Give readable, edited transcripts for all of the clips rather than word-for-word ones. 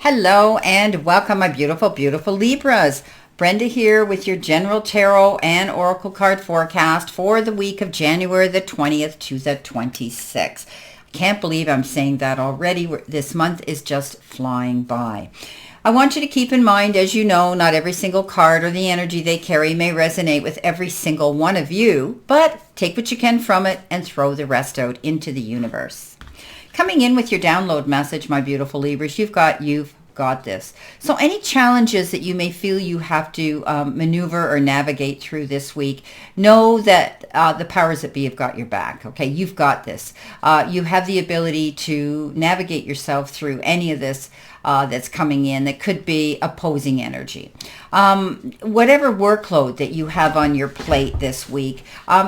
Hello and welcome, my beautiful, beautiful Libras. Brenda here with your general tarot and oracle card forecast for the week of January the 20th to the 26th. Can't believe I'm saying that already. This month is just flying by. I want you to keep in mind, as you know, not every single card or the energy they carry may resonate with every single one of you, but take what you can from it and throw the rest out into the universe. Coming in with your download message, my beautiful Libras, you've got this. So any challenges that you may feel you have to maneuver or navigate through this week, know that the powers that be have got your back. Okay, you've got this. You have the ability to navigate yourself through any of this that's coming in that could be opposing energy. Whatever workload that you have on your plate this week,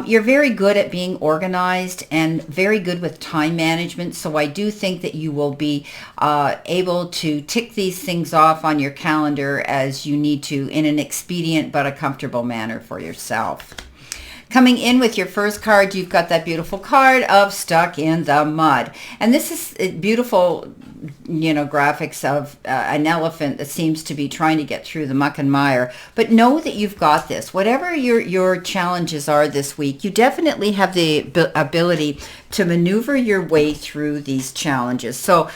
you're very good at being organized and very good with time management. So I do think that you will be able to tick these things off on your calendar as you need to in an expedient but a comfortable manner for yourself. Coming in with your first card, you've got that beautiful card of Stuck in the Mud. And this is beautiful, graphics of an elephant that seems to be trying to get through the muck and mire. But know that you've got this. Whatever your challenges are this week, you definitely have the ability to maneuver your way through these challenges. So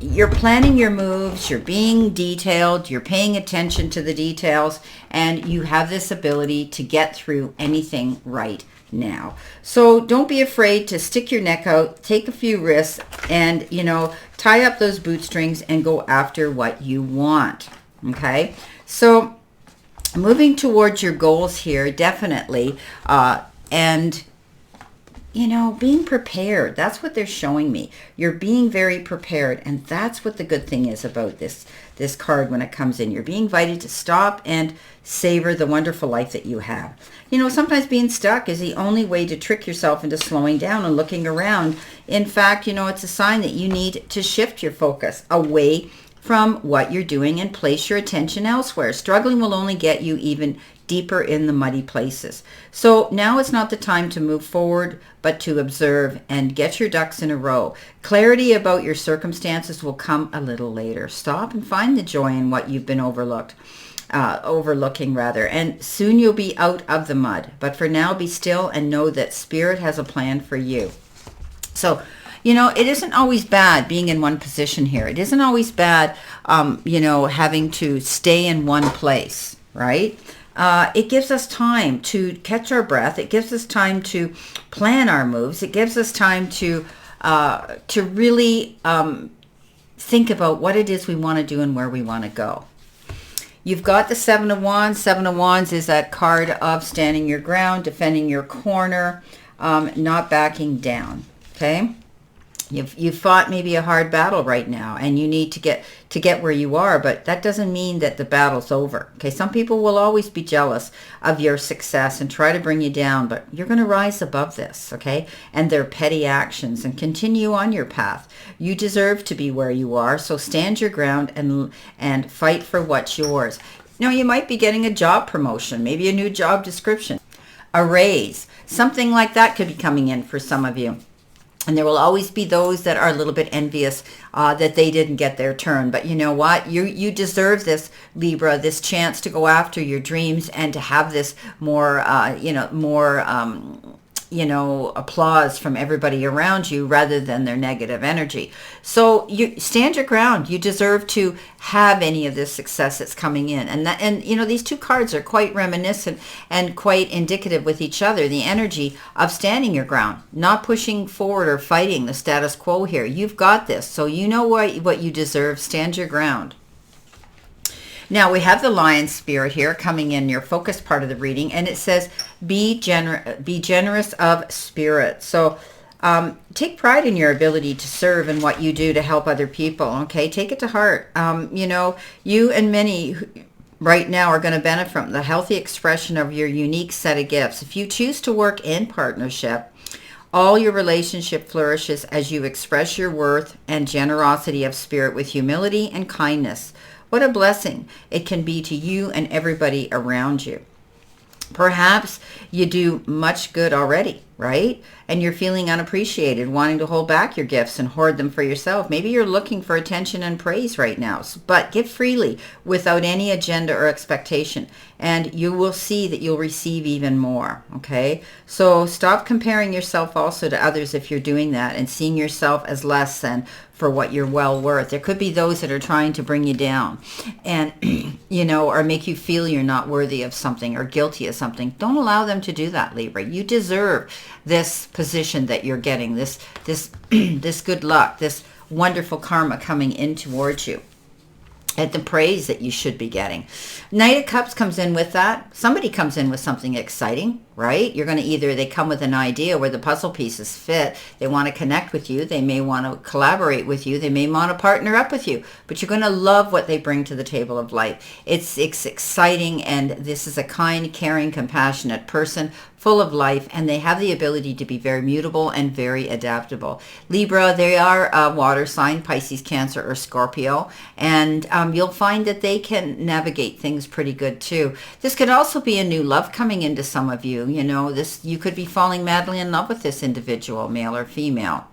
you're planning your moves, you're being detailed, you're paying attention to the details, and you have this ability to get through anything right now. So don't be afraid to stick your neck out, take a few risks, and, tie up those bootstrings and go after what you want. Okay? So moving towards your goals here, definitely, and being prepared. That's what they're showing me. You're being very prepared. And that's what the good thing is about this card when it comes in. You're being invited to stop and savor the wonderful life that you have. Sometimes being stuck is the only way to trick yourself into slowing down and looking around. In fact, it's a sign that you need to shift your focus away from what you're doing and place your attention elsewhere. Struggling will only get you even deeper in the muddy places. So now is not the time to move forward, but to observe and get your ducks in a row. Clarity about your circumstances will come a little later. Stop and find the joy in what you've been overlooking, and soon you'll be out of the mud. But for now, be still and know that Spirit has a plan for you. So, it isn't always bad being in one position here. It isn't always bad, having to stay in one place, right? It gives us time to catch our breath. It gives us time to plan our moves. It gives us time to really think about what it is we want to do and where we want to go. You've got the Seven of Wands. Seven of Wands is that card of standing your ground, defending your corner, not backing down. Okay. You've fought maybe a hard battle right now, and you need to get where you are, but that doesn't mean that the battle's over. Okay, some people will always be jealous of your success and try to bring you down, but you're going to rise above this, okay, and their petty actions, and continue on your path. You deserve to be where you are, so stand your ground and fight for what's yours. You might be getting a job promotion, maybe a new job description, a raise, something like that could be coming in for some of you. And there will always be those that are a little bit envious that they didn't get their turn. But you know what? You deserve this, Libra, this chance to go after your dreams and to have this more applause from everybody around you rather than their negative energy. So you stand your ground. You deserve to have any of this success that's coming in. And these two cards are quite reminiscent and quite indicative with each other. The energy of standing your ground, not pushing forward or fighting the status quo here. You've got this. So you know what you deserve. Stand your ground. Now we have the Lion Spirit here coming in your focus part of the reading, and it says, be generous of spirit. So take pride in your ability to serve and what you do to help other people. Okay, take it to heart. You and many right now are going to benefit from the healthy expression of your unique set of gifts. If you choose to work in partnership, all your relationship flourishes as you express your worth and generosity of spirit with humility and kindness. What a blessing it can be to you and everybody around you. Perhaps you do much good already, right? And you're feeling unappreciated, wanting to hold back your gifts and hoard them for yourself. Maybe you're looking for attention and praise right now, but give freely without any agenda or expectation, and you will see that you'll receive even more, okay? So stop comparing yourself also to others if you're doing that, and seeing yourself as less than for what you're well worth. There could be those that are trying to bring you down and, or make you feel you're not worthy of something or guilty of something. Don't allow them to do that, Libra. You deserve this position that you're getting, this this good luck, this wonderful karma coming in towards you, and the praise that you should be getting. Knight of Cups comes in with that. Somebody comes in with something exciting, right? You're going to they come with an idea where the puzzle pieces fit. They want to connect with you. They may want to collaborate with you. They may want to partner up with you, but you're going to love what they bring to the table of life. It's exciting, and this is a kind, caring, compassionate person full of life, and they have the ability to be very mutable and very adaptable. Libra, they are a water sign, Pisces, Cancer, or Scorpio, and you'll find that they can navigate things pretty good too. This could also be a new love coming into some of you. You could be falling madly in love with this individual, male or female.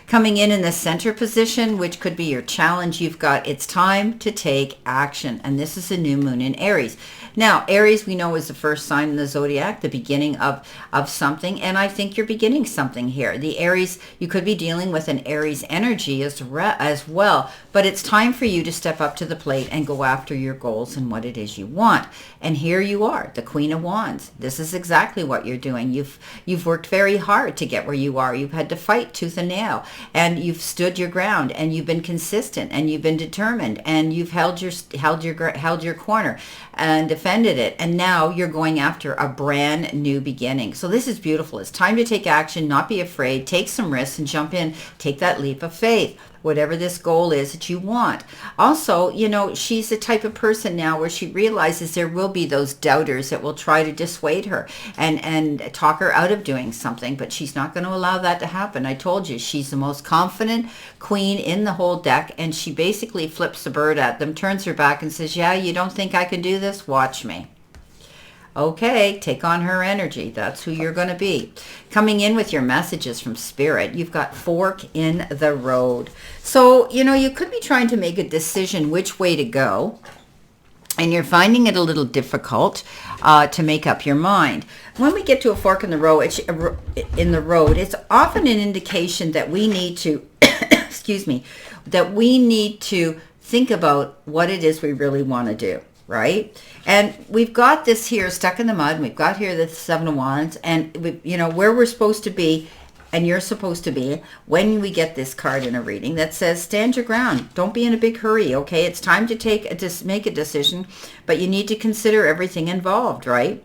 Coming in the center position, which could be your challenge, you've got, it's time to take action. And this is a new moon in Aries. Now, Aries, we know, is the first sign in the zodiac, the beginning of something. And I think you're beginning something here. The Aries, you could be dealing with an Aries energy as well. But it's time for you to step up to the plate and go after your goals and what it is you want. And here you are, the Queen of Wands. This is exactly what you're doing. You've worked very hard to get where you are. You've had to fight tooth and nail. And you've stood your ground, and you've been consistent, and you've been determined, and you've held your corner and defended it. And now you're going after a brand new beginning. So this is beautiful. It's time to take action, not be afraid, take some risks, and jump in. Take that leap of faith, whatever this goal is that you want. Also, she's the type of person now where she realizes there will be those doubters that will try to dissuade her and talk her out of doing something, but she's not going to allow that to happen. I told you, she's the most confident queen in the whole deck, and she basically flips the bird at them, turns her back, and says, yeah, you don't think I can do this? Watch me. Okay, take on her energy. That's who you're going to be. Coming in with your messages from Spirit, you've got fork in the road. So, you could be trying to make a decision which way to go, and you're finding it a little difficult to make up your mind. When we get to a fork in the road, it's often an indication that we need to, that we need to think about what it is we really want to do. Right? And we've got this here stuck in the mud. And we've got here the Seven of Wands, and where we're supposed to be, and you're supposed to be when we get this card in a reading that says, stand your ground. Don't be in a big hurry. Okay. It's time to make a decision, but you need to consider everything involved, right?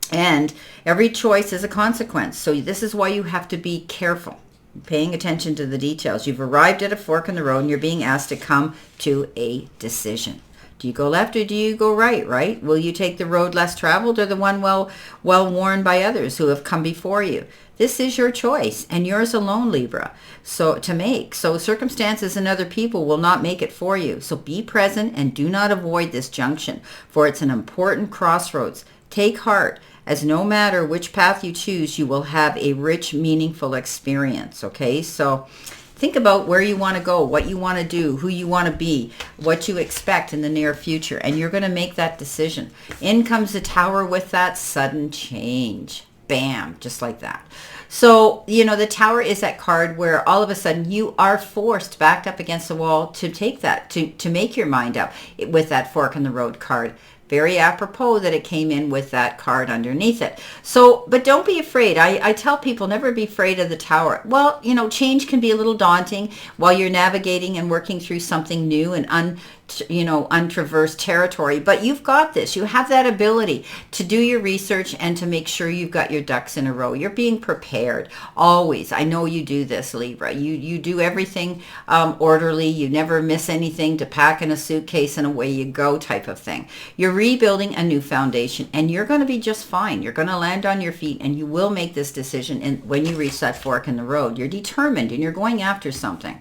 And every choice is a consequence. So this is why you have to be careful, paying attention to the details. You've arrived at a fork in the road, and you're being asked to come to a decision. Do you go left or do you go right? Will you take the road less traveled or the one well worn by others who have come before you? This is your choice, and yours alone, Libra, to make. So circumstances and other people will not make it for you. So be present and do not avoid this junction, for it's an important crossroads. Take heart, as no matter which path you choose, you will have a rich, meaningful experience, okay? So think about where you want to go, what you want to do, who you want to be, what you expect in the near future, and you're going to make that decision. In comes the Tower with that sudden change. Bam, just like that. So, the Tower is that card where all of a sudden you are forced, backed up against the wall, to take that, to make your mind up with that fork in the road card. Very apropos that it came in with that card underneath it. So, but don't be afraid. I tell people, never be afraid of the Tower. Well, change can be a little daunting while you're navigating and working through something new and untraversed territory, but you've got this. You have that ability to do your research and to make sure you've got your ducks in a row. You're being prepared always. I know you do this, Libra. You do everything orderly. You never miss anything, to pack in a suitcase and away you go type of thing. You're rebuilding a new foundation, and you're going to be just fine. You're going to land on your feet, and you will make this decision. And when you reach that fork in the road, you're determined and you're going after something,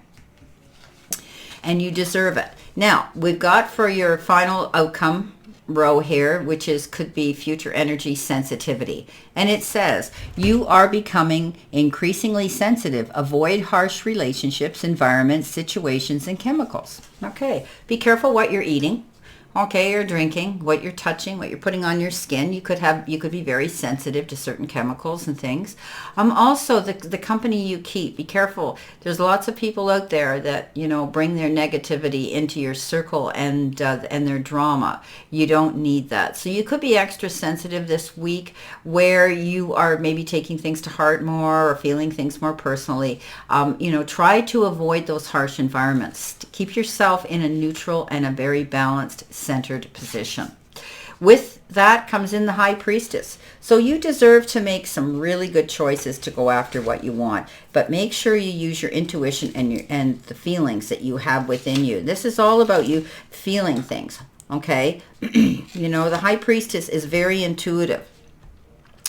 and you deserve it. Now, we've got for your final outcome row here, which is could be future energy sensitivity. And it says, you are becoming increasingly sensitive. Avoid harsh relationships, environments, situations, and chemicals. Okay, be careful what you're eating. Okay, or drinking, what you're touching, what you're putting on your skin. You could be very sensitive to certain chemicals and things. Also, the company you keep, be careful. There's lots of people out there that, bring their negativity into your circle and their drama. You don't need that. So you could be extra sensitive this week, where you are maybe taking things to heart more or feeling things more personally. Try to avoid those harsh environments. Keep yourself in a neutral and a very balanced, centered position. With that comes in the High Priestess. So you deserve to make some really good choices to go after what you want, but make sure you use your intuition and the feelings that you have within you. This is all about you feeling things, okay? The High Priestess is very intuitive.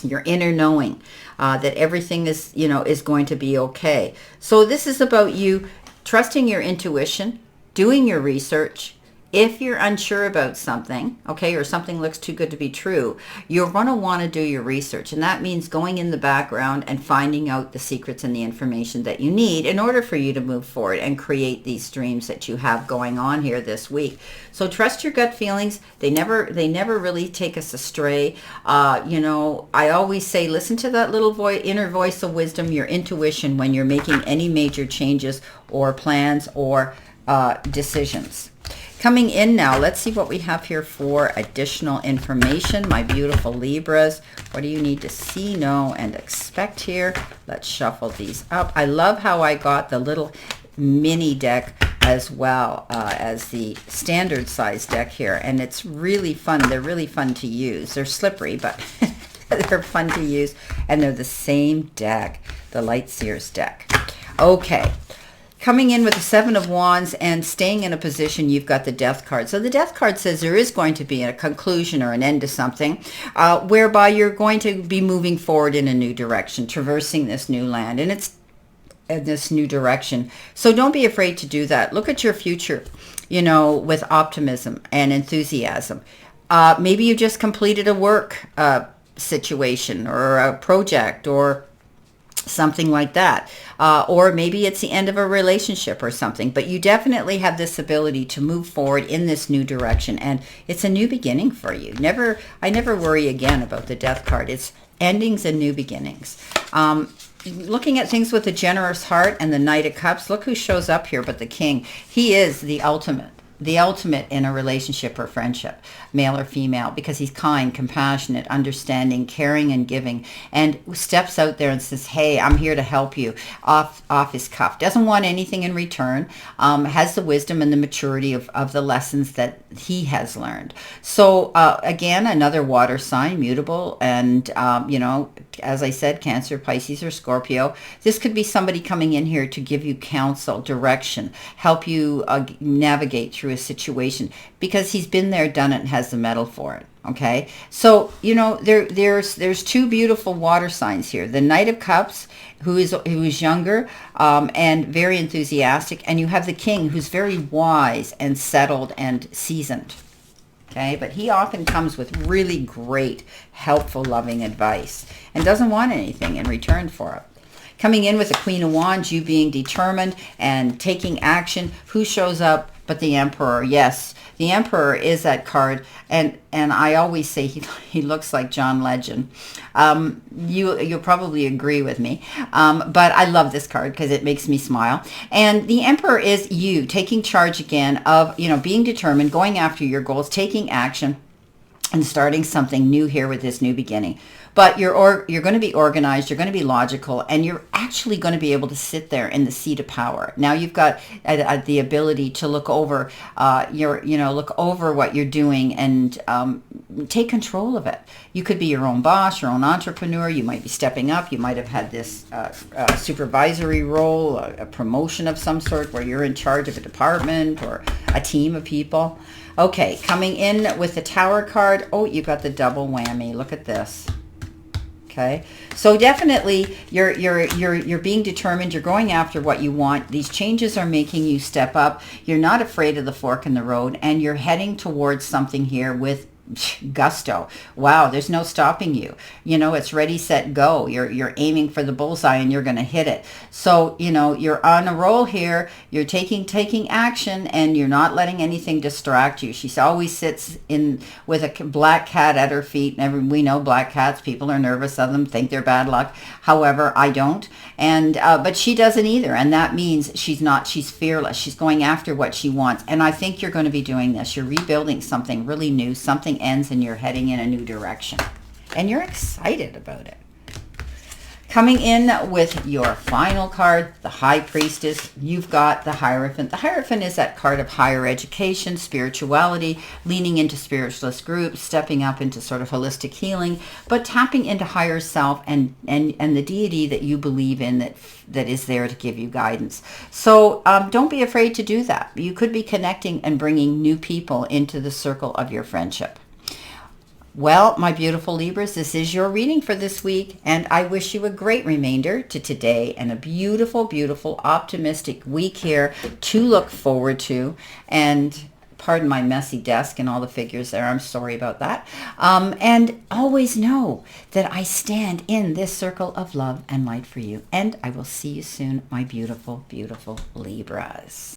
Your inner knowing that everything is going to be okay. So this is about you trusting your intuition, doing your research. If you're unsure about something, okay, or something looks too good to be true, you're going to want to do your research. And that means going in the background and finding out the secrets and the information that you need in order for you to move forward and create these dreams that you have going on here this week. So trust your gut feelings. They never really take us astray. I always say, listen to that little inner voice of wisdom, your intuition, when you're making any major changes or plans or decisions. Coming in now, let's see what we have here for additional information. My beautiful Libras, what do you need to see, know, and expect here? Let's shuffle these up. I love how I got the little mini deck as well as the standard size deck here. And it's really fun. They're really fun to use. They're slippery, but they're fun to use. And they're the same deck, the Light Seers deck. Okay. Coming in with the Seven of Wands and staying in a position, you've got the Death card. So the Death card says there is going to be a conclusion or an end to something whereby you're going to be moving forward in a new direction, traversing this new land, and it's in this new direction. So don't be afraid to do that. Look at your future, with optimism and enthusiasm. Maybe you just completed a work situation or a project or something like that. Or maybe it's the end of a relationship or something, but you definitely have this ability to move forward in this new direction, and it's a new beginning for you. I never worry again about the Death card. It's endings and new beginnings. Looking at things with a generous heart and the Knight of Cups, look who shows up here but the King. He is the ultimate in a relationship or friendship, male or female, because he's kind, compassionate, understanding, caring, and giving, and steps out there and says, hey, I'm here to help you, off his cuff. Doesn't want anything in return, has the wisdom and the maturity of the lessons that he has learned. So again, another water sign, mutable, and as I said, Cancer, Pisces, or Scorpio. This could be somebody coming in here to give you counsel, direction, help you navigate through a situation, because he's been there, done it, and has the mettle for it. Okay, so there's two beautiful water signs here. The Knight of Cups, who is younger and very enthusiastic, and you have the King, who's very wise and settled and seasoned. Okay, but he often comes with really great, helpful, loving advice and doesn't want anything in return for it. Coming in with the Queen of Wands, you being determined and taking action. Who shows up but the Emperor? Yes, the Emperor is that card, and I always say he looks like John Legend. You'll probably agree with me, but I love this card because it makes me smile. And the Emperor is you taking charge again of being determined, going after your goals, taking action, and starting something new here with this new beginning. But you're going to be organized, you're going to be logical, and you're actually going to be able to sit there in the seat of power. Now you've got the ability to look over look over what you're doing and take control of it. You could be your own boss, your own entrepreneur. You might be stepping up. You might have had this supervisory role, a promotion of some sort where you're in charge of a department or a team of people. Okay, coming in with the Tower card. Oh, you got the double whammy. Look at this. Okay, so definitely you're being determined. You're going after what you want. These changes are making you step up. You're not afraid of the fork in the road, and you're heading towards something here with gusto. Wow, there's no stopping you. It's ready, set, go. You're aiming for the bullseye and you're going to hit it. So, you're on a roll here. You're taking action, and you're not letting anything distract you. She always sits in with a black cat at her feet. And we know black cats, people are nervous of them, think they're bad luck. However, I don't. And but she doesn't either. And that means she's fearless. She's going after what she wants. And I think you're going to be doing this. You're rebuilding something really new. Something ends and you're heading in a new direction. And you're excited about it. Coming in with your final card, the High Priestess, you've got the Hierophant. The Hierophant is that card of higher education, spirituality, leaning into spiritualist groups, stepping up into sort of holistic healing, but tapping into higher self and the deity that you believe in that is there to give you guidance. So don't be afraid to do that. You could be connecting and bringing new people into the circle of your friendship. Well, my beautiful Libras, this is your reading for this week, and I wish you a great remainder to today and a beautiful, beautiful, optimistic week here to look forward to. And pardon my messy desk and all the figures there. I'm sorry about that. And always know that I stand in this circle of love and light for you. And I will see you soon, my beautiful, beautiful Libras.